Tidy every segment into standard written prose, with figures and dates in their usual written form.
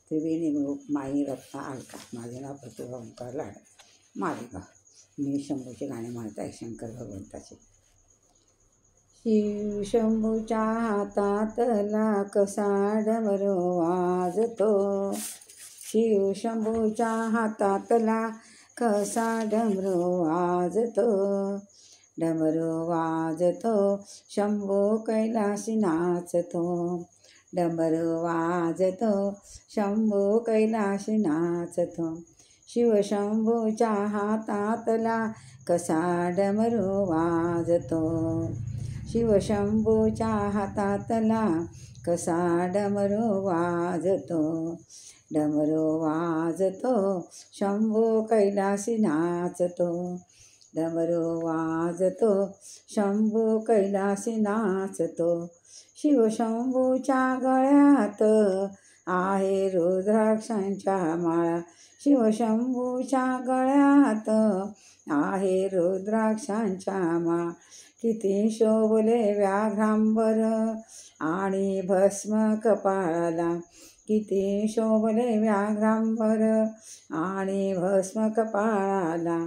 त्रिवेणी माई रत्ना अलका. माझे नाव प्रतिभा ओंकार लाड मालेगाव. मी शंभूचे गाणे म्हणत आहे, शंकर भगवंताचे. शिव शंभूच्या हातातला कसा डमरू वाजतो, शिव शंभूच्या हातातला कसा डमरू वाजतो, डमरू वाजतो शंभू कैलासी नाचतो, डमरू वाजतो शंभू कैलासी नाचतो. शिवशंभूच्या हातातला कसा डमरू वाजतो, शिवशंभूच्या हातातला कसा डमरू वाजतो, डमरू वाजतो शंभू कैलासी नाचतो, डमरू वाजतो शंभू कैलासी नाचतो. शिवशंभूच्या गळ्यात आहे रुद्राक्षांच्या माळा, शिवशंभूच्या गळ्यात आहे रुद्राक्षांच्या माळा. किती शोभले व्याघ्रांबर आणि भस्म कपाळाला, किती शोभले व्याघ्रांबर आणि भस्म कपाळाला.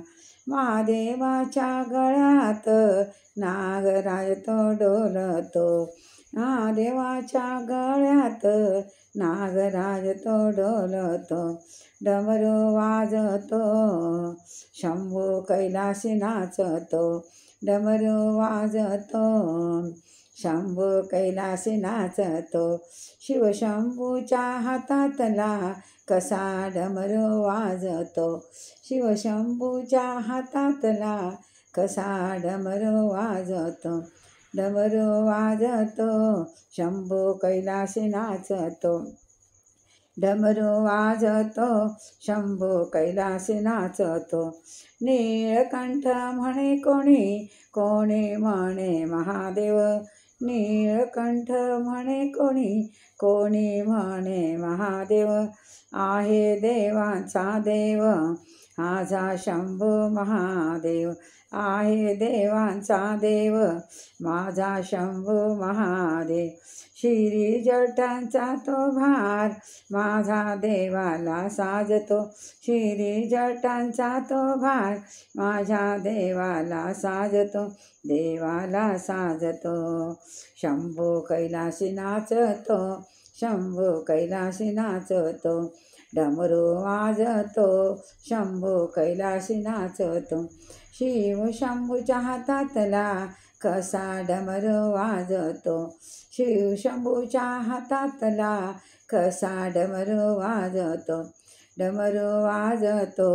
महादेवाच्या गळ्यात नागराज तो डोलतो, महादेवाच्या गळ्यात नागराज तो डोलतो, डमरू वाजतो शंभू कैलासी नाचतो, डमरू वाजतो शंभू कैलासी नाचतो. शिवशंभूच्या हातातला कसा डमरू वाजतो, शिवशंभूच्या हातातला कसा डमरू वाजतो, डमरू वाजतो शंभू कैलासी नाचतो, डमरू वाजतो शंभू कैलासी नाचतो. नीळकंठ म्हणे कोणी, कोणी म्हणे महादेव, नीळकंठ म्हणे कोणी, कोणी म्हणे महादेव. आहे देवांचा देव माझा शंभू महादेव, आहे देवांचा देव माझा शंभू महादेव. शिरी जटांचा तो भार माझा देवाला साजतो, शिरी जटांचा तो भार माझ्या देवाला साजतो, देवाला साजतो. शंभू कैलासी नाचतो, शंभू कैलासी नाचतो, डमरू वाजतो शंभू कैलासी नाचतो. शिव शंभूच्या हातातला कसा डमरू वाजतो, शिव शंभूच्या हातातला कसा डमरू वाजतो, डमरू वाजतो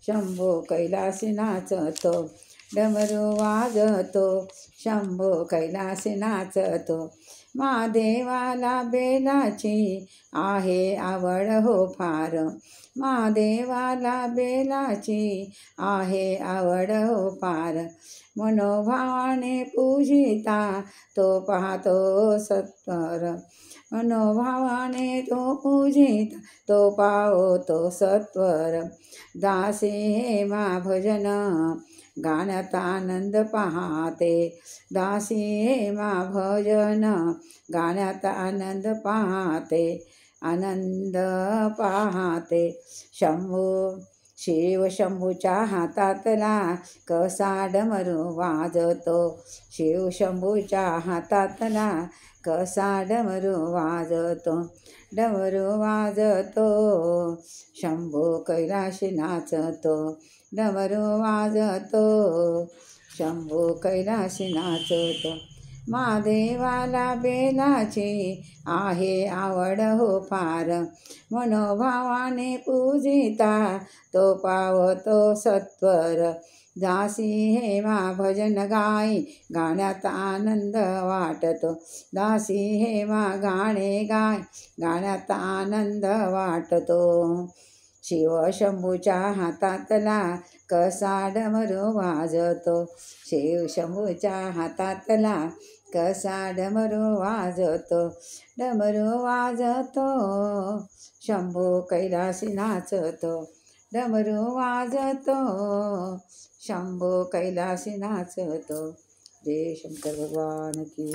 शंभू कैलासी नाचतो, डमरू वाजतो शंभू कैलासी नाचतो. महादेवाला बेलाची आहे आवड हो फार, महादेवाला बेलाची आहे आवड हो फार. मनोभावाने पूजिता तो पाहतो सत्वर, मनोभावाने तो पूजिता तो पावतो सत्वर. दासी हेमा भजन गाण्यात आनंद पाहते, दासी हेमा भजन गाण्यात आनंद पाहते, आनंद पाहते. शंभू शिव शंभूच्या हातातला कसा डमरू वाजतो, शिव शंभूच्या हातातला कसा डमरू वाजतो, डमरू वाजतो शंभू कैलासी नाचतो, डमरू वाजतो शंभू कैलासी नाचतो. महादेवाला बेलाची आहे आवड हो फार, मनोभावाने पूजिता तो पावतो सत्वर. दासी हेमा भजन गाई गाण्यात आनंद वाटतो, दासी हेमा गाणे गाय गाण्यात आनंद वाटतो. शिव शंभूच्या हातातला कसा डमरू वाजतो, शिव शंभूच्या हातातला कसा डमरू वाजतो, डमरू वाजतो शंभू कैलासी नाचतो, डमरू वाजतो शंभू कैलासी नाचतो. जय शंकर भगवान की.